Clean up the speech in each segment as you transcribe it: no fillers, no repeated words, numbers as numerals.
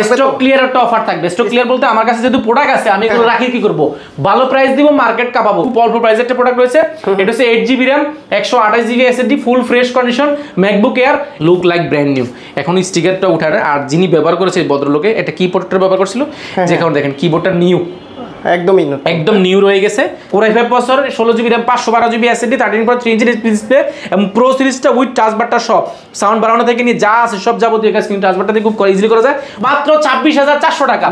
Stock clear একটা offer থাকবে। Stock clear বলতে আমার কাছে যেহেতু প্রোডাক্ট আছে আমি এগুলো রাখি কি করব, ভালো প্রাইস দিব, মার্কেট কাঁপাবো। খুব অল্প প্রাইসের একটা প্রোডাক্ট রয়েছে, এটা হচ্ছে 8GB RAM 128GB SSD full fresh condition MacBook air, look like brand new. এখন স্টিকারটা উঠারে, আর যিনি ব্যবহার করেছে ভদ্রলোকে এটা কিবোর্ডটা ব্যবহার করছিল, যেখানে দেখেন কিবোর্ডটা নিউ একদম নিউ রয়ে গেছে। Core i5 processor 16GB RAM 512GB SSD 13.3 ইঞ্চি ডিসপ্লে এবং প্রো সিরিজটা উইথ টাচ বারটা সব সাউন্ড বাড়ানো থেকে নিয়ে যা আছে সব যাবতীয় কাজ কিন্তু টাচ বারটা দিয়ে খুব ইজিলি করা যায়। মাত্র 26,400 টাকা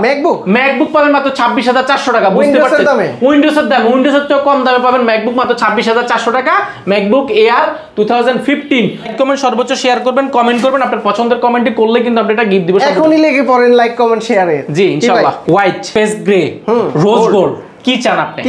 ম্যাকবুক পাবেন, মাত্র 26,400 টাকা। বুঝতে পারছেন উইন্ডোজের দাম, উইন্ডোজের তো কম দামে পাবেন ম্যাকবুক মাত্র 26,400 টাকা। MacBook air 2015। কমেন্ট সর্বোচ্চ শেয়ার করবেন, কমেন্ট করবেন, আপনার পছন্দের কমেন্টই করলে কিন্তু আপনি এটা গিফট দিব। এখনই লেগে পড়েন লাইক কমেন্ট শেয়ারে। জি ইনশাআল্লাহ। White, space grey, rose gold, কি চান আপনি?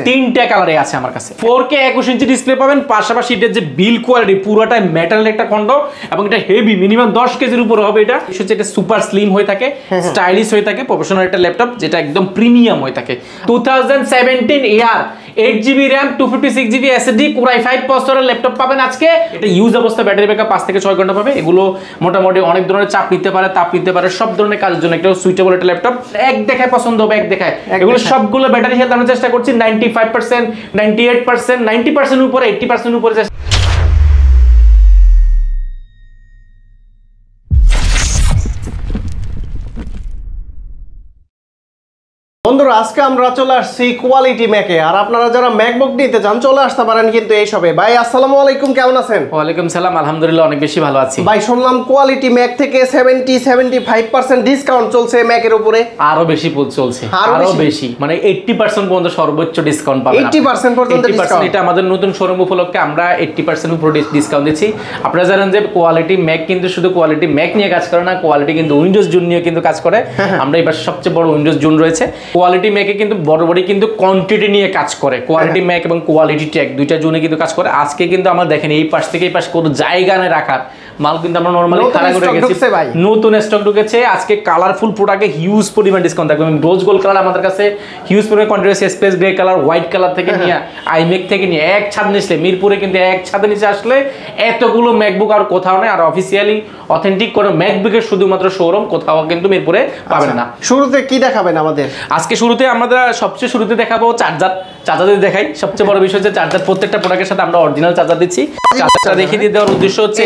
তিনটা কালারে আছে আমার কাছে। 4K 21 ইঞ্চি ডিসপ্লে পাবেন, পাশাপাশি এটার যে বিল কোয়ালিটি পুরোটাই মেটালের একটা খন্ড এবং এটা হেভি, মিনিমাম 10 কেজির উপরে হবে। এটা এটা সুপার স্লিম হয়ে থাকে, স্টাইলিশ হয়ে থাকে, প্রফেশনাল একটা ল্যাপটপ যেটা একদম প্রিমিয়াম হয়ে থাকে। 2017 ইয়ার 8GB RAM 256GB SSD Core i5 প্রসেসরের ল্যাপটপ পাবেন আজকে। এটা ইউজ অবস্থা ব্যাটারি ব্যাকআপ 5 থেকে 6 ঘন্টা পাবে। এগুলো মোটামুটি অনেক ধরনের চাপ নিতে পারে, তাপ নিতে পারে, সব ধরনের কাজের জন্য একটা সুইটেবল একটা ল্যাপটপ। এক দেখায় পছন্দ হবে, এক দেখায়। এগুলো সবগুলো ব্যাটারি হেলথ আমরা চেষ্টা করছি 95%, 98%, 90% উপরে, 80% উপরে। বন্ধুরা আজকে আমরা চলে আসছি কোয়ালিটি ম্যাকে, আর আপনারা যারা ম্যাকবুক নিতে চান চলে আসতে পারেন কিন্তু এই সবে। ভাই আসসালামু আলাইকুম, কেমন আছেন? ওয়ালাইকুম সালাম, আলহামদুলিল্লাহ অনেক বেশি ভালো আছি। ভাই শুনলাম কোয়ালিটি ম্যাক থেকে 70-75% ডিসকাউন্ট চলছে ম্যাকের উপরে। আরো বেশি চলছে, আরো বেশি, মানে 80% পর্যন্ত সর্বোচ্চ ডিসকাউন্ট পাবেন। 80% পর্যন্ত ডিসকাউন্ট। এটা আমাদের নতুন শোরুম উপলক্ষে আমরা 80% উপরে ডিসকাউন্ট দিচ্ছি। আপনারা জানেন যে কোয়ালিটি ম্যাক কিন্তু শুধু কোয়ালিটি ম্যাক নিয়ে কাজ করে না, কোয়ালিটি কিন্তু উইন্ডোজ জোন নিয়ে কিন্তু কাজ করে। আমরা এবার সবচেয়ে বড় উইন্ডোজ জোন রয়েছে। কোয়ালিটি ম্যাকে কিন্তু বড় কিন্তু কোয়ান্টিটি নিয়ে কাজ করে। কোয়ালিটি ম্যাক এবং কোয়ালিটি টেক দুইটা জোনে কিন্তু কাজ করে। আজকে কিন্তু আমরা দেখেন এই পাশ থেকে এই পাশ কোনো জায়গা নেই রাখার মাল কিন্তু আমরা নরমালি খাড়া করে গেছি। নতুন স্টক ঢুকেছে আজকে, কালারফুল প্রোডাক্টে হিউজ পরিমাণ ডিসকাউন্ট থাকবে। রোজ গোল্ড কালার আমাদের কাছে হিউজ পরিমাণ কোয়ান্টিটি আছে, space grey colour, white colour থেকে নিয়ে আইমেক থেকে নিয়ে এক ছাদ নিচলে মিরপুরে কিন্তু এক ছাদের নিচে আসলে এতগুলো ম্যাকবুক আর কোথাও নেই। আর অফিসিয়ালি অথেন্টিক করে ম্যাকবুকের শুধুমাত্র শোরুম, কোথাও কিন্তু মিরপুরে পাবেন না। শুরুতে কি দেখাবেন আমাদের? আজকে শুরুতে আমরা সবচেয়ে শুরুতে দেখাবো চার্জার দেখাই। সবচেয়ে বড় বিষয় হচ্ছে চার্জার, প্রত্যেকটা প্রোডাক্টের সাথে আমরা অরিজিনাল চার্জার দিচ্ছি। চার্জারটা দেখিয়ে দিয়ে দেওয়ার উদ্দেশ্য হচ্ছে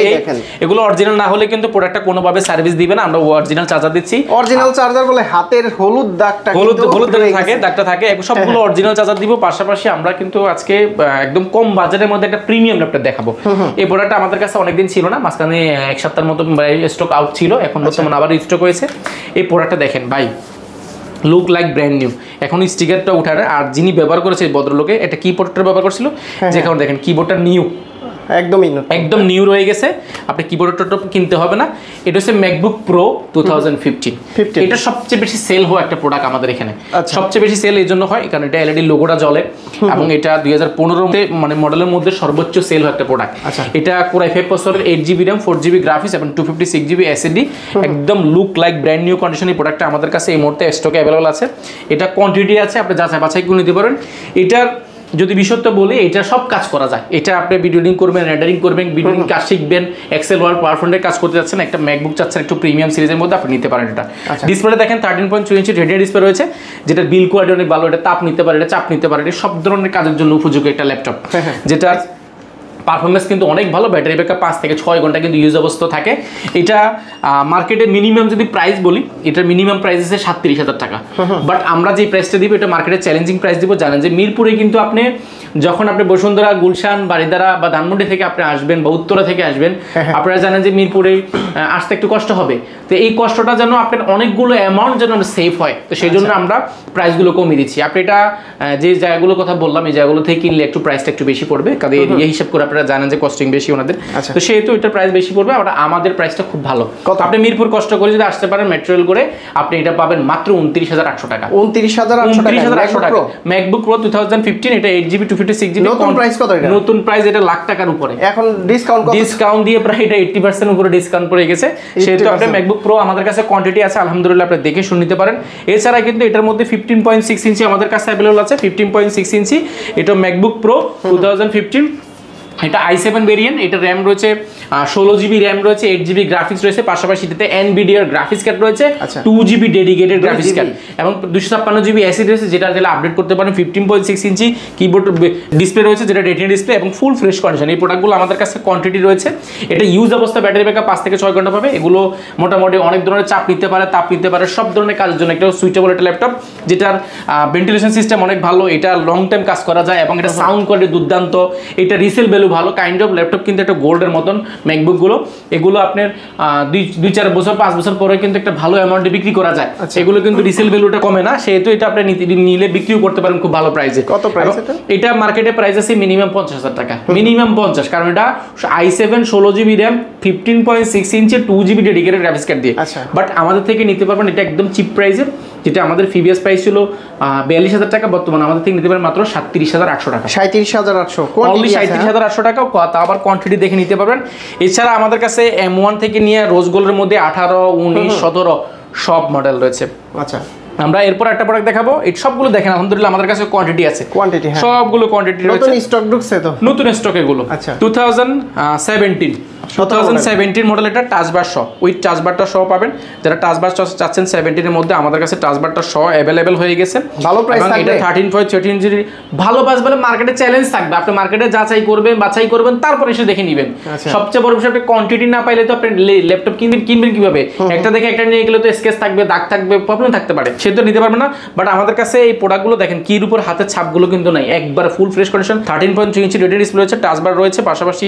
এগুলো অরিজিনাল না হলে কিন্তু প্রোডাক্টটা কোনোভাবে সার্ভিস দিবে না। আমরা অরিজিনাল চার্জার দিচ্ছি। অরিজিনাল চার্জার বলে হাতের হলুদ দাগটা, হলুদ দাগটা থাকে, সবগুলো অরিজিনাল চার্জার দিব। পাশাপাশি আমরা কিন্তু আজকে একদম কম বাজেটের মধ্যে একটা প্রিমিয়াম ল্যাপটপ দেখাবো। এই প্রোডাক্টটা আমাদের কাছে অনেকদিন ছিল না, মাঝখানে এক সপ্তাহের মতো স্টক আউট ছিল, এখন বর্তমানে আবার স্টক হয়েছে। এই প্রোডাক্টটা দেখেন ভাই, লুক লাইক ব্র্যান্ড নিউ। এখন স্টিকারটা উঠারে, আর যিনি ব্যবহার করেছে ভদ্রলোকে এটা কিবোর্ডটা ব্যবহার করছিল, যেখানে দেখেন কিবোর্ডটা নিউ একদম নিউ রয়ে গেছে। আপনি কিবোর্ডটা কিনতে হবে না। এটা হচ্ছে ম্যাকবুক প্রো 2015। এটা সবচেয়ে বেশি সেল হওয়া একটা প্রোডাক্ট আমাদের এখানে। সবচেয়ে বেশি সেল এই জন্য হয় কারণ এটা এলইডি লোগোটা জ্বলে এবং এটা 2015 মানে মডেলের মধ্যে সর্বোচ্চ সেল হওয়া একটা প্রোডাক্ট। এটা Core i5 প্রসেসরের 8GB RAM 4GB গ্রাফিক্স এবং 256GB SSD, একদম look like brand new condition. এই প্রোডাক্টটা আমাদের কাছে এই মুহূর্তে স্টকে অ্যাভেলেবল আছে। এটা কোয়ান্টিটি আছে, আপনি যাচাই বাছাই করে নিতে পারেন। এটার যদি বিশেষত্ব বলি, এটা সব কাজ করা যায়। এটা আপনি ভিডিও এডিটিং করবেন, রেন্ডারিং করবেন, ভিডিও কাজ শিখবেন, এক্সেল ওয়ার্ড পাওয়ারপয়েন্টের কাজ করতে যাচ্ছেন, একটা ম্যাকবুক চাচ্ছেন একটু প্রিমিয়াম সিরিজের মধ্যে, আপনি নিতে পারেন। এটা ডিসপ্লেটা দেখেন 13.2 ইঞ্চি রেডিয়াল ডিসপ্লে রয়েছে, যেটা বিল কোয়ালিটি অনেক ভালো। এটা তাপ নিতে পারে, এটা চাপ নিতে পারে, এটা সব ধরনের কাজের জন্য উপযোগী একটা ল্যাপটপ, যেটা পারফরমেন্স কিন্তু অনেক ভালো। ব্যাটারি ব্যাকআপ 5 থেকে 6 ঘন্টা কিন্তু ইউজ অবস্থা থাকে। এটা মার্কেটে মিনিমাম যদি প্রাইস বলি, এটার মিনিমাম প্রাইস আছে 37,000 টাকা। বাট আমরা যে প্রাইসটা দিব এটা মার্কেটে চ্যালেঞ্জিং প্রাইস দিব। জানেন যে মিরপুরে কিন্তু আপনি যখন আপনি বসুন্ধরা, গুলশান, বারিধারা বা ধানমন্ডি থেকে আপনি আসবেন বা উত্তরা থেকে আসবেন, আপনারা জানেন যে মিরপুরে আসতে একটু কষ্ট হবে। তো এই কষ্টটা যেন আপনার অনেকগুলো অ্যামাউন্ট যেন সেভ হয়, তো সেই জন্য আমরা প্রাইসগুলো কমিয়ে দিচ্ছি। আপনি এটা যে জায়গাগুলোর কথা বললাম, এই জায়গাগুলো থেকে কিনলে একটু প্রাইসটা একটু বেশি পড়বে, কারণ এই হিসাব করে আপনারা জানেন যে কস্টিং বেশি ওনাদের, তো সেহেতু এটার প্রাইস বেশি পড়বে। আর আমাদের প্রাইসটা খুব ভালো। আপনি মিরপুর কষ্ট করে যদি আসতে পারেন ম্যাটেরিয়াল করে, আপনি এটা পাবেন মাত্র 29,800 টাকা। 29,800 টাকা ম্যাকবুক প্রো 2015। এটা 8GB 256GB। নতুন প্রাইস কত? এটা নতুন প্রাইস এটা লাখ টাকার উপরে। এখন ডিসকাউন্ট দিয়ে প্রায় এটা 80% উপরে ডিসকাউন্ট পড়ে গেছে। সেহেতু আপনি ম্যাকবুক প্রো আমাদের কাছে কোয়ান্টিটি আছে আলহামদুলিল্লাহ, আপনি দেখে শুনে নিতে পারেন। এছাড়া কিন্তু এটার মধ্যে 15.6 ইঞ্চি আমাদের কাছে অ্যাভেলেবল আছে। 15.6 ইঞ্চি এটা ম্যাকবুক প্রো 2015 এটা i7 ভেরিয়েন্ট, এটা র্যাম রয়েছে 16GB র্যাম রয়েছে, 8GB গ্রাফিক্স রয়েছে, পাশাপাশি এটাতে NVIDIA গ্রাফিক্স কার্ড রয়েছে, 2GB ডেডিকেটেড গ্রাফিক্স কার্ড এবং 256GB এসএসডি রয়েছে, যেটা তাহলে আপডেট করতে পারেন। 15.6 ইঞ্চি কিবোর্ড ডিসপ্লে রয়েছে, যেটা রেটিনা ডিসপ্লে এবং ফুল ফ্রেশ কন্ডিশন। এই প্রোডাক্টগুলো আমাদের কাছে কোয়ান্টিটি রয়েছে। এটা ইউজ অবস্থা ব্যাটারি ব্যাকআপ 5 থেকে 6 ঘন্টা পাবে। এগুলো মোটামুটি অনেক ধরনের চাপ নিতে পারে, তাপ নিতে পারে, সব ধরনের কাজের জন্য একটা সুইটেবল একটা ল্যাপটপ, যেটার ভেন্টিলেশন সিস্টেম অনেক ভালো, এটা লং টাইম কাজ করা যায় এবং এটা সাউন্ড কোয়ালিটি দুর্দান্ত, এটা রিসেল ভ্যালু ভালো। কাইন্ড অফ ল্যাপটপ কিন্তু একটা গোল্ডের মতন ম্যাকবুক গুলো। এগুলো আপনার 2-4 বছর 5 বছর পরে কিন্তু একটা ভালো অ্যামাউন্টে বিক্রি করা যায়। এগুলো কিন্তু রিসেল ভ্যালুটা কমে না, সেহেতু এটা আপনি নিলে বিক্রিও করতে পারেন খুব ভালো প্রাইসে। কত প্রাইস এটা মার্কেটে প্রাইস আছে মিনিমাম 50,000 টাকা, মিনিমাম 50, কারণ এটা i7 16GB র্যাম 15.6 ইঞ্চি 2GB ডেডিকেটেড গ্রাফিক্স কার্ড দিয়ে। বাট আমাদের থেকে নিতে পারবেন এটা একদম চিপ প্রাইসে, যেটা আমাদের প্রিভিয়াস প্রাইস ছিল 42,000 টাকা, বর্তমানে আমাদের থেকে নিতে পারেন মাত্র 37,800 টাকা। 37,800 অনলি 37,800 টাকা, তা আবার কোয়ান্টিটি দেখে নিতে পারবেন। এছাড়া আমাদের কাছে M1 থেকে নিয়ে রোজ গোল্ডের মধ্যে 18, 19, 17 সব মডেল রয়েছে। আচ্ছা, আমরা এরপর একটা প্রোডাক্ট দেখাবো। এই সবগুলো দেখেন আলহামদুলিল্লাহ আমাদের কাছে কোয়ান্টিটি আছে, কোয়ান্টিটি সবগুলো কোয়ান্টিটি রয়েছে। নতুন স্টক ঢুকছে তো, নতুন স্টক এগুলো। আচ্ছা, 2017 মডেল, এটা টাচবার সহ, উইথ টাচবারটা সহ পাবেন। যারা টাচবার চাচ্ছেন 17 এর মধ্যে, আমাদের কাছে টাচবারটা সহ अवेलेबल হয়ে গেছে। ভালো প্রাইস থাকবে। এটা 13.13 ইঞ্চি ভালো বাস বলে মার্কেটে চ্যালেঞ্জ থাকবে, আপনি মার্কেটে বাছাই করবেন, তারপর এসে দেখে নেবেন। সবচেয়ে বড় বিষয়, আপনি কোয়ান্টিটি না পাইলে তো আপনি ল্যাপটপ কিনবেন কিভাবে? একটা দেখে একটা নিয়ে গেলে তো স্কেচ থাকবে, দাগ থাকবে, প্রবলেম থাকতে পারে, সে তো নিতে পারবে না। বাট আমাদের কাছে এই প্রোডাক্টগুলো দেখেন কির উপর হাতের ছাপগুলো কিন্তু নাই, একবার ফুল ফ্রেশ কন্ডিশন। 13.3 ইঞ্চি রেটিনা ডিসপ্লে রয়েছে, টাচবার রয়েছে, পাশাপাশি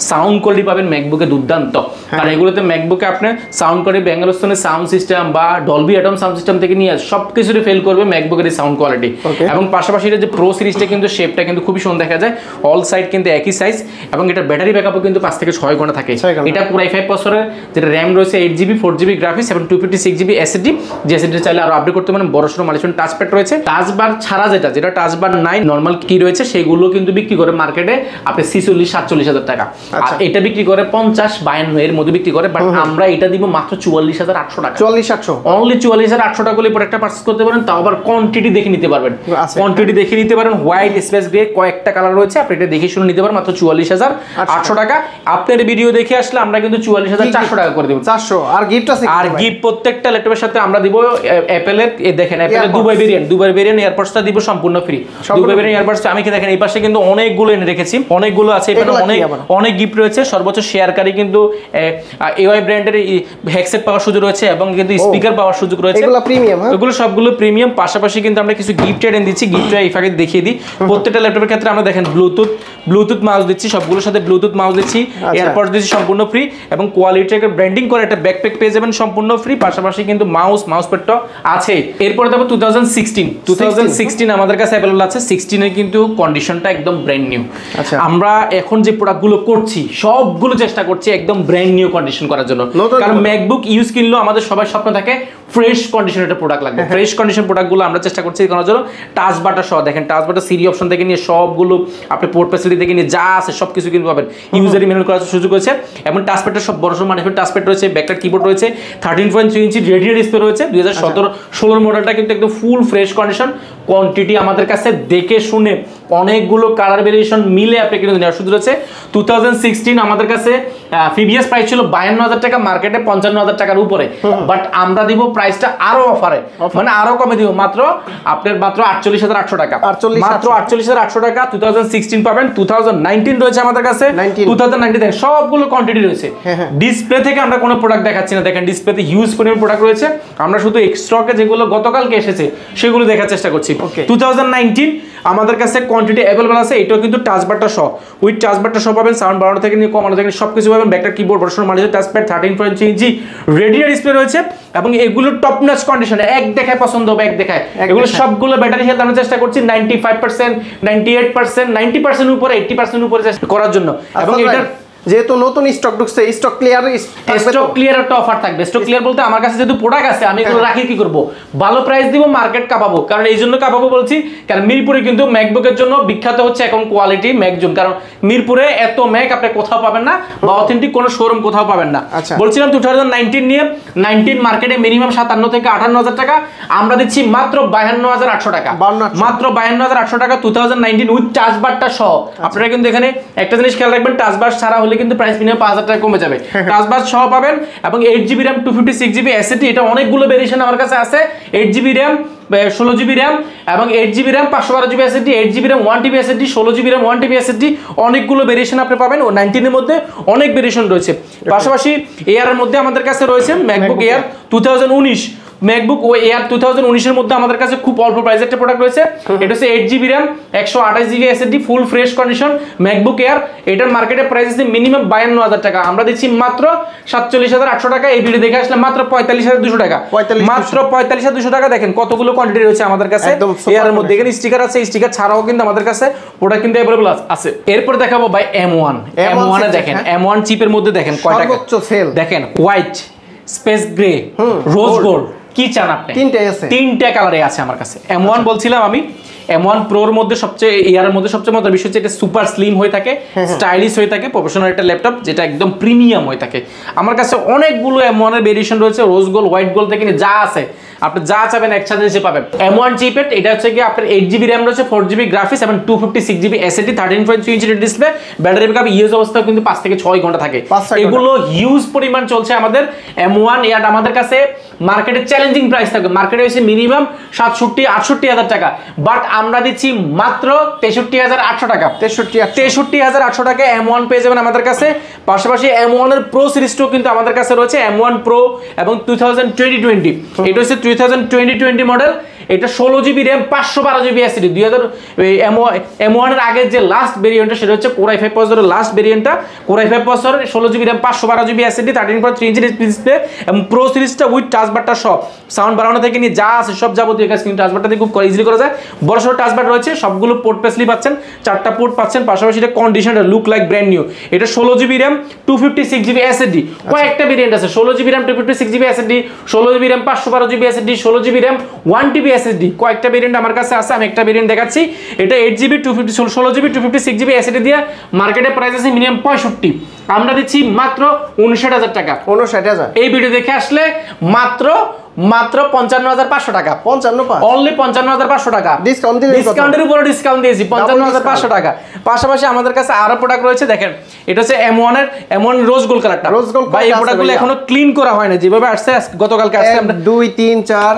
সাউন্ড কোয়ালিটি পাবেন ম্যাকবুকে দুর্দান্ত। আর এগুলোতে ম্যাকবুকে আপনি sound quality Bangalore sound system বা ডলবি অ্যাটম সাউন্ড সিস্টেম থেকে নিয়ে সব কিছুরই ফেল করবে ম্যাকবুকের এই সাউন্ড কোয়ালিটি। এবং পাশাপাশি এটা যে প্রো সিরিজটা কিন্তু শেপটা কিন্তু খুবই সুন্দর দেখা যায়, অল সাইড কিন্তু একই সাইজ, এবং এটা ব্যাটারি ব্যাকআপও কিন্তু 5 থেকে 6 ঘন্টা থাকে। এটা পুরো i5 প্রসেসরের, যেটা র্যাম রয়েছে 8GB 4GB গ্রাফিক্স এবং 256GB এসএসডি, যে এসএসডি চাইলে আরো আপডেট করতে পারেন। বড়সড় মালিশন টাচপ্যাড রয়েছে। টাচবার ছাড়া যেটা টাচবার নাই নরমাল কি রয়েছে, সেগুলো কিন্তু বিক্রি করে মার্কেটে আপনি 46-47,000 টাকা, আর এটা বিক্রি করে 50-52 এর মধ্যে বিক্রি করে। বাট আমরা এটা দিব মাত্র 44,800 টাকা। 44,800 অনলি 44,800 টাকা হলে প্রোডাক্টটা পারচেজ করতে পারেন, তাও আবার কোয়ান্টিটি দেখে নিতে পারবেন। কোয়ান্টিটি দেখে নিতে পারেন, হোয়াইট স্পেস গ্রে কয়েকটা কালার রয়েছে, আপনি এটা দেখে শুনে নিতে পারেন মাত্র 44,800 টাকা। আপনার ভিডিও দেখে আসলে আমরা কিন্তু 44,400 টাকা করে দেব। 400 আর গিফট আছে, আর গিফট প্রত্যেকটা ল্যাপটপের সাথে আমরা দিব অ্যাপেলের, এই দেখেন অ্যাপেলের দুবাই ভেরিয়েন্ট এয়ারপডসটা দিব সম্পূর্ণ ফ্রি। দুবাই ভেরিয়েন্ট এয়ারপডস আমি কি দেখেন এই পাশে কিন্তু অনেকগুলো এনে রেখেছি, অনেকগুলো আছে, এখানে অনেক গিফট রয়েছে। সর্বোচ্চ শেয়ারকারী কিন্তু এওয়াই ব্র্যান্ডের হেডসেট পাওয়ার সুযোগ রয়েছে এবং কিন্তু স্পিকার পাওয়ার সুযোগ রয়েছে। এগুলো প্রিমিয়াম, এগুলো সবগুলো প্রিমিয়াম। পাশাপাশি কিন্তু আমরা কিছু গিফট এনে দিচ্ছি, গিফটটা এই ফাঁকে দেখিয়ে দিই। প্রত্যেকটা ল্যাপটপের ক্ষেত্রে আমরা দেখেন ব্লুটুথ মাউস দিচ্ছি, সবগুলোর সাথে ব্লুটুথ মাউস দিচ্ছি, এয়ারপডস দিচ্ছি সম্পূর্ণ ফ্রি, এবং কোয়ালিটি একটা ব্র্যান্ডিং করে একটা ব্যাকপ্যাক পেয়ে যাবেন সম্পূর্ণ ফ্রি। পাশাপাশি কিন্তু মাউস প্যাডটা আছে। এরপরে দেখো 2016 আমাদের কাছে অ্যাভেলেবল আছে। 16 এর কিন্তু কন্ডিশনটা একদম ব্র্যান্ড নিউ। আমরা এখন যে প্রোডাক্টগুলো করছি সবগুলো চেষ্টা করছি একদম ব্র্যান্ড নিউ কন্ডিশন করার জন্য, কারণ ম্যাকবুক ইউজ কিনলেও আমাদের সবার স্বপ্ন থাকে ফ্রেশ কন্ডিশনের একটা প্রোডাক্ট লাগবে। ফ্রেশ কন্ডিশন প্রোডাক্টগুলো আমরা চেষ্টা করছি করার জন্য। টাচ বাটার সহ দেখেন, টাচ বাটার সিরি অপশন থেকে নিয়ে সবগুলো আপনি পোর্ট ফ্যাসিলিটি থেকে নিয়ে যা আছে সব কিছু কিন্তু পাবেন, ইউজারি ম্যানুয়াল করার সুযোগ রয়েছে। এবং টাচপ্যাডের সব বড় মানিফের টাচপ্যাড রয়েছে, ব্যাকটার কিবোর্ড রয়েছে, 13.3 ইঞ্চি রেডিও ডিসপ্লে রয়েছে। 2017-16 মডেলটা কিন্তু একদম ফুল ফ্রেশ কন্ডিশন। কোয়ান্টিটি আমাদের কাছে দেখে শুনে অনেকগুলো কালার ভেরিয়েশন মিলে আপনি কিন্তু নেওয়ার সুযোগ রয়েছে। 2016 আমাদের কাছে প্রিভিয়াস প্রাইস ছিল 52,000 টাকা, মার্কেটে 55,000 টাকার উপরে। বাট আমরা দিব প্রাইসটা আরো অফারে, মানে আরো কমে দিব, মাত্র আপনার মাত্র 48,800 টাকা, মাত্র 48,800 টাকা 2016 পাবেন। 2019 রয়েছে আমাদের কাছে, 2019 দেখেন সবগুলো কোয়ান্টিটি রয়েছে। ডিসপ্লে থেকে আমরা কোনো প্রোডাক্ট দেখাচ্ছি না, দেখেন ডিসপ্লেতে হিউজ পরিমাণ প্রোডাক্ট রয়েছে। আমরা শুধু এক্সট্রাকে যেগুলো গতকালকে এসেছে সেগুলো দেখার চেষ্টা করছি। 2019 আমাদের কাছে কোয়ান্টিটি অ্যাভেলেবল আছে। এটাও কিন্তু টাচবারটা সহ, উইথ টাচবারটা সহ পাবেন, সাউন্ড বাড়ানো থেকে নিয়ে কমানো থেকে সব কিছু পাবেন। ব্যাকটার কিবোর্ড বড় মালিশ, টাচপ্যাড 13.3 ইঞ্চি রেডিও ডিসপ্লে রয়েছে, এবং এগুলো টপ নচ কন্ডিশনে, এক দেখায় পছন্দ হবে, এক দেখায়। এগুলো সবগুলো ব্যাটারি হেলথ আমরা চেষ্টা করছি 95%, 98%, 90% উপরে, 80% উপরে চেষ্টা করার জন্য। এবং এটার যেহেতু নতুন স্টক ঢুকছে, স্টক ক্লিয়ার, স্টক ক্লিয়ার একটা অফার থাকবে। স্টক ক্লিয়ার বলতে আমার কাছে যেহেতু প্রোডাক্ট আছে আমি এগুলো রাখি কি করব, ভালো প্রাইস দিব, মার্কেট কাঁপাবো। কারণ এই জন্য কাঁপাবো বলছি, কারণ মিরপুরে কিন্তু ম্যাকবুকের জন্য বিখ্যাত হচ্ছে এখন কোয়ালিটি ম্যাকজোন। কারণ মিরপুরে এত ম্যাক আপনি কোথাও পাবেন না, বা অথেন্টিক কোনো শোরুম কোথাও পাবেন না। বলছিলাম 2019 নিয়ে 19 মার্কেটে মিনিমাম 57 থেকে 58 হাজার টাকা, আমরা দিচ্ছি মাত্র 52,800 টাকা, মাত্র 52,800 টাকা 2019 উইথ টাচবারটা সহ। আপনারা কিন্তু এখানে একটা জিনিস খেয়াল রাখবেন, টাচবার ছাড়া হলে কিন্তু প্রাইস মিনিমাম 5,000 টাকা কমে যাবে। টাচবার সহ পাবেন এবং 8GB RAM 256GB SSD, এটা অনেকগুলো ভেরিয়েশন আমার কাছে আছে। 8GB RAM 16GB RAM এবং 8GB RAM 512GB SSD, 8GB RAM 1TB SSD, 16GB RAM 1TB SSD, অনেকগুলো ভেরিয়েশন আপনি পাবেন। ও 19 এর মধ্যে অনেক ভেরিয়েশন রয়েছে। পাশাপাশি এয়ার এর মধ্যে আমাদের কাছে রয়েছে ম্যাকবুক এয়ার 2019, ম্যাকবুক এয়ার 2019 এর মধ্যে আমাদের কাছে খুব অল্প প্রাইসে একটা প্রোডাক্ট রয়েছে। এটা হচ্ছে 8GB RAM 128GB SSD full fresh condition MacBook air. এটার মার্কেটে প্রাইস আছে মিনিমাম 52,000 টাকা, আমরা দিচ্ছি মাত্র 47,800 টাকা। এই ভিডিও দেখে আসলে মাত্র 45,200 টাকা, মাত্র 45,200 টাকা। দেখেন কতগুলো কোয়ান্টিটি রয়েছে আমাদের কাছে এয়ারের মধ্যে। এখানে স্টিকার আছে, স্টিকার ছাড়াও কিন্তু আমাদের কাছে প্রোডাক্ট কিন্তু अवेलेबल আছে। এরপর দেখাবো ভাই M1 এ দেখেন M1 চিপের মধ্যে দেখেন কয়টা সর্বোচ্চ সেল, দেখেন white, space grey, rose gold, কি চান আপনি? তিনটা কালারে আছে আমার কাছে। M1 বলছিলাম আমি, M1 Pro-র মধ্যে সবচেয়ে এয়ারের মধ্যে সবচেয়ে মজার বিষয় হচ্ছে এটা সুপার স্লিম হয়ে থাকে, স্টাইলিশ হয়ে থাকে, প্রফেশনাল একটা ল্যাপটপ যেটা একদম প্রিমিয়াম হয়ে থাকে। আমার কাছে অনেকগুলো M1 এর ভেরিয়েশন রয়েছে, রোজ গোল্ড, হোয়াইট গোল্ড থেকে যা আছে আপনি যা চাবেন একসাথে এসে পাবেন। M1 চিপেট এটা হচ্ছে কি আপনার 8GB RAM রয়েছে, 4GB গ্রাফিক্স এবং 256GB SSD, 13.3 ইঞ্চি ডিসপ্লে, ব্যাটারি ব্যাকআপ ইউজ অবস্থায় কিন্তু 5 থেকে 6 ঘন্টা থাকে। এগুলো হিউজ পরিমাণ চলছে আমাদের M1 এয়ার। আমাদের কাছে মার্কেটে চ্যালেঞ্জিং প্রাইস থাকবে, মার্কেটে হচ্ছে মিনিমাম 67-68 হাজার টাকা, বাট আমরা দিচ্ছি মাত্র 63,800 টাকা। 63,800 টাকা M1 পেয়ে যাবেন আমাদের কাছে। পাশাপাশি M1 এর প্রো সিরিজটাও কিন্তু আমাদের কাছে রয়েছে, M1 Pro এবং 2020। এটা হচ্ছে 2020 মডেল, এটা 16GB RAM 512GB SSD। M1 এর আগে যে লাস্ট ভেরিয়েন্টটা সেটা হচ্ছে Core i5 প্রসেসরের লাস্ট ভেরিয়েন্টটা, Core i5 processor, 16GB RAM 512GB SSD, 13.3 ইঞ্চি ডিসপ্লে এবং প্রো সিরিজটা উইথ টাচবারটা সব সাউন্ড বাড়ানো থেকে নিয়ে যা আছে সব যাবতীয় কাজ কিন্তু টাচবারটা দিয়ে খুব ইজিলি করা যায়। বড় সড়ো টাচবার রয়েছে, সবগুলো পোর্ট পেসলি পাচ্ছেন, 4টা পোর্ট পাচ্ছেন। পাশাপাশি এটা conditioner look like brand new. এটা 16GB RAM 256GB SSD, কয়েকটা ভেরিয়েন্ট আছে, 16GB RAM 256GB SSD, 16GB RAM 512GB SSD, 16GB RAM 1TB SSD, কয়েকটা ভেরিয়েন্ট আমার কাছে আছে। আমি একটা ভেরিয়েন্ট দেখাচ্ছি, এটা 8GB 16GB 256GB SSD দিয়ে মার্কেটে প্রাইস আছে মিনিমাম 65, আমরা দিচ্ছি মাত্র 59,000 টাকা। 59,000 এই ভিডিও দেখে আসলে মাত্র 55,500 টাকা, অনলি 55,500 টাকা ডিসকাউন্টের উপরে ডিসকাউন্ট দিয়েছি, 55,500 টাকা। পাশাপাশি আমাদের কাছে আরো প্রোডাক্ট রয়েছে, দেখেন এটা হচ্ছে M1 রোজ গোল্ড কালারটা। ভাই এই প্রোডাক্টগুলো এখনো ক্লিন করা হয় না, যেভাবে আসছে গতকালকে আসছে, আমরা 2 3 4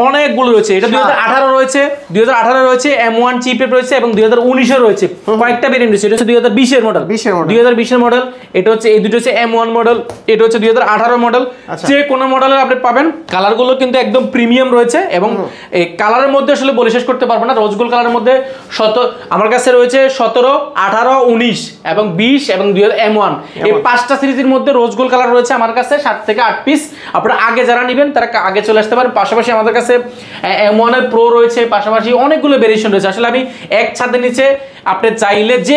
অনেকগুলো রয়েছে। এটা 2018 রয়েছে, 2018 রয়েছে, M1 চিপের রয়েছে এবং 2019 এর রয়েছে, কয়েকটা ভেরিয়েন্ট রয়েছে। এটা হচ্ছে 2020 এর মডেল, 2020 এর মডেল। এটা হচ্ছে এই দুটো হচ্ছে M1 মডেল, এটা হচ্ছে 2018 মডেল। যে কোনো মডেলের আপনি পাবেন। কালারগুলো কিন্তু একদম প্রিমিয়াম রয়েছে এবং এই কালারের মধ্যে আসলে বলে শেষ করতে পারবো না। রোজ গোল্ড কালারের মধ্যে আমার কাছে রয়েছে 17, 18, 19 এবং 20 এবং M1, এই 5টা সিরিজের মধ্যে রোজ গোল্ড কালার রয়েছে আমার কাছে 7 থেকে 8 পিস। আপনারা আগে যারা নেবেন তারা আগে চলে আসতে পারেন। পাশাপাশি আমাদের কাছে M1 এর প্রো রয়েছে, পাশাপাশি অনেকগুলো ভেরিয়েশন রয়েছে। আসলে আমি এক ছাদের নিচে আপনি চাইলে যে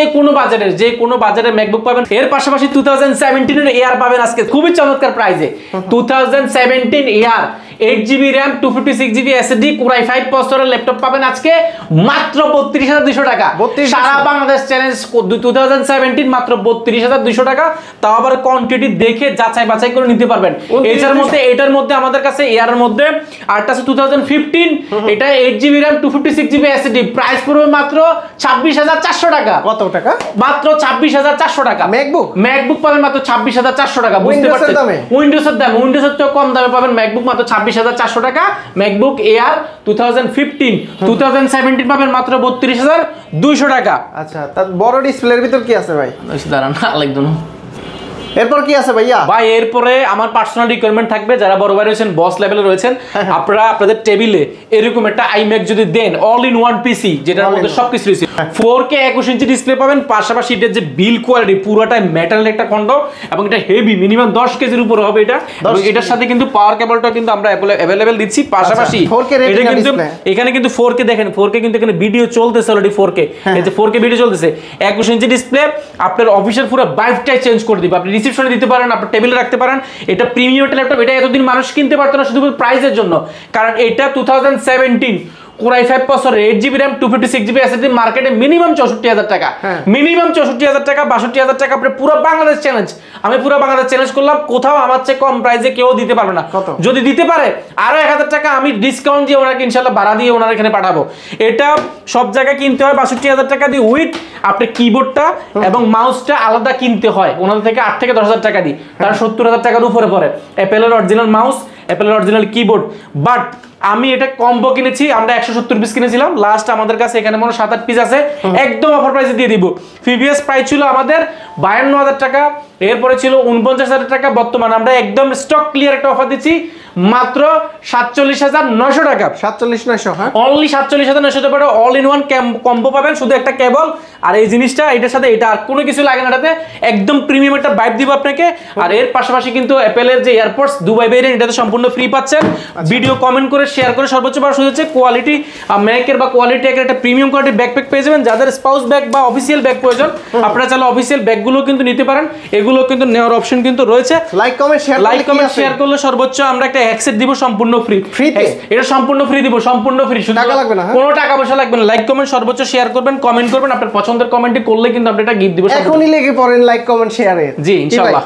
কোনো বাজারে ম্যাকবুক পাবেন। এর পাশাপাশি 2017 এর এয়ার পাবেন আজকে খুবই চমৎকার প্রাইসে। 2017 air 8GB RAM 256GB SSD Core i5 প্রসেসরের ল্যাপটপ পাবেন আজকে মাত্র 32,200 টাকা। সারা বাংলাদেশ চ্যালেঞ্জ 2017 মাত্র 32,200 টাকা, তাও আবার কোয়ান্টিটি দেখে যাচাই বাছাই করে নিতে পারবেন। এটার মধ্যে আমাদের কাছে এয়ারের মধ্যে আরটা আছে 2015, এটা 8GB RAM 256GB SSD, price পড়বে মাত্র 26,400 টাকা। কত টাকা? মাত্র 26,400 টাকা। ম্যাকবুক পাবেন মাত্র 26,400 টাকা। বুঝতে পারছেন, উইন্ডোজের দাম, উইন্ডোজের চেয়ে কম দামে পাবেন ম্যাকবুক মাত্র 26,400 টাকা। ম্যাকবুক এয়ার 2015, 2017 পাবেন মাত্র 32,200 টাকা। আচ্ছা, তার বড় ডিসপ্লের ভিতর কি আছে ভাই? দাঁড়ান আলাইকুম, এরপর কি আছে ভাইয়া? ভাই এরপরে আমার পার্সোনাল রিকোয়ারমেন্ট থাকবে, যারা বড় ভাই রয়েছেন, বস লেভেলে রয়েছেন, আপনারা আপনাদের টেবিলে এরকম একটা iMac যদি দেন, অল ইন ওয়ান পিসি যেটার মধ্যে সবকিছু রয়েছে, 4K 21 ইঞ্চি ডিসপ্লে পাবেন, পাশাপাশি এটার যে বিল কোয়ালিটি পুরোটাই মেটালের একটা খন্ড এবং এটা হেভি, মিনিমাম 10 কেজির উপরে হবে এটা। এবং এটার সাথে কিন্তু পাওয়ার কেবলটা কিন্তু আমরা অ্যাভেলেবেল দিচ্ছি। পাশাপাশি 4K এটা কিন্তু এখানে কিন্তু 4K দেখেন, 4K কিন্তু এখানে ভিডিও চলতেছে অলরেডি 4K, এই যে 4K ভিডিও চলতেছে, 21 ইঞ্চি ডিসপ্লে, আপনার অফিসের পুরো ভাইবটাই চেঞ্জ করে দিবে। আপনি রিসেপশনে দিতে পারেন, আপনার টেবিলে রাখতে পারেন। এটা প্রিমিয়াম ল্যাপটপ, এটা এতদিন মানুষ কিনতে পারতো না শুধু প্রাইসের জন্য, কারণ এটা 2017 Core i5 processor, 8GB RAM, 256GB SSD, মার্কেটে মিনিমাম 64,000 টাকা, মিনিমাম 64,000 টাকা, 62,000 টাকা। আপনি পুরো বাংলাদেশ চ্যালেঞ্জ, আমি পুরো বাংলাদেশ চ্যালেঞ্জ করলাম, কোথাও আমার চেয়ে কম প্রাইসে কেউ দিতে পারবে না। যদি দিতে পারে আরো 1,000 টাকা আমি ডিসকাউন্ট দিয়ে ওনাকে ইনশাআল্লাহ ভাড়া দিয়ে ওনার এখানে পাঠাবো। এটা সব জায়গায় কিনতে হয় 62,000 টাকা দিয়ে, উইথ আপনার কিবোর্ডটা এবং মাউসটা আলাদা কিনতে হয় ওনাদের থেকে 8 থেকে 10,000 টাকা দিয়ে, তার 70,000 টাকার উপরে পড়ে। অ্যাপেলের অরিজিনাল মাউস, অ্যাপেলের অরিজিনাল কিবোর্ড, বাট আমি এটা কম্বো কিনেছি, আমরা 170 পিস কিনেছিলাম, লাস্ট আমাদের কাছে এখানে মনে 7-8 পিস আছে, একদম অফার প্রাইসে দিয়ে দিব। প্রিভিয়াস প্রাইস ছিল আমাদের 52,000 টাকা, এরপরে ছিল 49,000 টাকা, বর্তমানে আমরা একদম স্টক ক্লিয়ার একটা অফার দিচ্ছি মাত্র 47,900 টাকা। 47,900, হ্যাঁ, অনলি 47,900 টাকা অল ইন ওয়ান কম্বো পাবেন, শুধু একটা কেবল আর এই জিনিসটা, এটার সাথে এটা আর কোনো কিছু লাগে না, এটাতে একদম প্রিমিয়াম একটা ভাইব দিব আপনাকে। আর এর পাশাপাশি কিন্তু অ্যাপেলের যে এয়ারপডস দুবাই ভেরিয়েন্ট, এটাতে সম্পূর্ণ ফ্রি পাচ্ছেন। ভিডিও কমেন্ট করে শেয়ার করে সর্বোচ্চ বার শুধু হচ্ছে কোয়ালিটি ম্যাকের বা কোয়ালিটি একটা প্রিমিয়াম কোয়ালিটি ব্যাকপ্যাক পেয়ে যাবেন। যাদের স্পাউস ব্যাগ বা অফিসিয়াল ব্যাগ প্রয়োজন, আপনারা চাইলে অফিসিয়াল ব্যাগগুলো কিন্তু নিতে পারেন, এগুলো কিন্তু নেওয়ার অপশন কিন্তু রয়েছে। লাইক কমেন্ট শেয়ার করলে সর্বোচ্চ আমরা একটা হ্যাকসেট দিব সম্পূর্ণ ফ্রি, এটা সম্পূর্ণ ফ্রি দিব, সম্পূর্ণ ফ্রি, টাকা লাগবে না, কোনো টাকা পয়সা লাগবে না। লাইক কমেন্ট সর্বোচ্চ শেয়ার করবেন, কমেন্ট করবেন, আপনার পছন্দের কমেন্টে করলে কিন্তু আমরা এটা গিফট দিব। এখনই লেগে পড়েন লাইক কমেন্ট শেয়ারে, জি ইনশাআল্লাহ।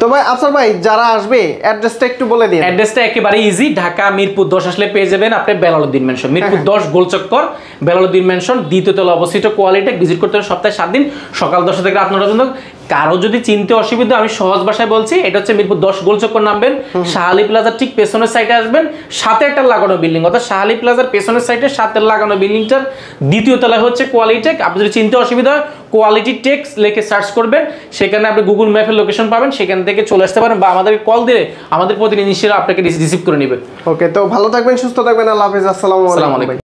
তো ভাই আফসার ভাই, যারা আসবে অ্যাড্রেসটা একটু বলে দিন। অ্যাড্রেসটা একেবারে ইজি, ঢাকা মিরপুর 10 আসলে পেয়ে যাবেন আপনি বেলালউদ্দিন মেনশন, মিরপুর 10 গোলচক্কর বেলালউদ্দিন মেনশন, দ্বিতীয় তলা অবস্থিত। কোয়ালিটি ভিজিট করতে হবে সপ্তাহে 7 দিন, সকাল 10টা থেকে রাত 9টা পর্যন্ত। কারো যদি চিনতে অসুবিধা, আমি সহজ ভাষায় বলছি, এটা হচ্ছে মিরপুর 10 গোলচক্কর, নামবেন শাহালি প্লাজার ঠিক পেছনের সাইডে আসবেন, সাথে একটা লাগানো বিল্ডিং, অর্থাৎ শাহালি প্লাজার পেছনের সাইডে সাথে লাগানো বিল্ডিংটার দ্বিতীয় তলায় হচ্ছে কোয়ালিটি টেক। আপনি যদি চিনতে অসুবিধা হয় কোয়ালিটি টেক্স লিখে সার্চ করবেন, সেখানে আপনি গুগল ম্যাপের লোকেশন পাবেন, সেখান থেকে চলে আসতে পারেন, বা আমাদেরকে কল দিলে আমাদের প্রতিনিধি আপনাকে রিসিভ করে নেবে। ওকে, তো ভালো থাকবেন, সুস্থ থাকবেন, আল্লাহ হাফেজ, আসসালামু আলাইকুম।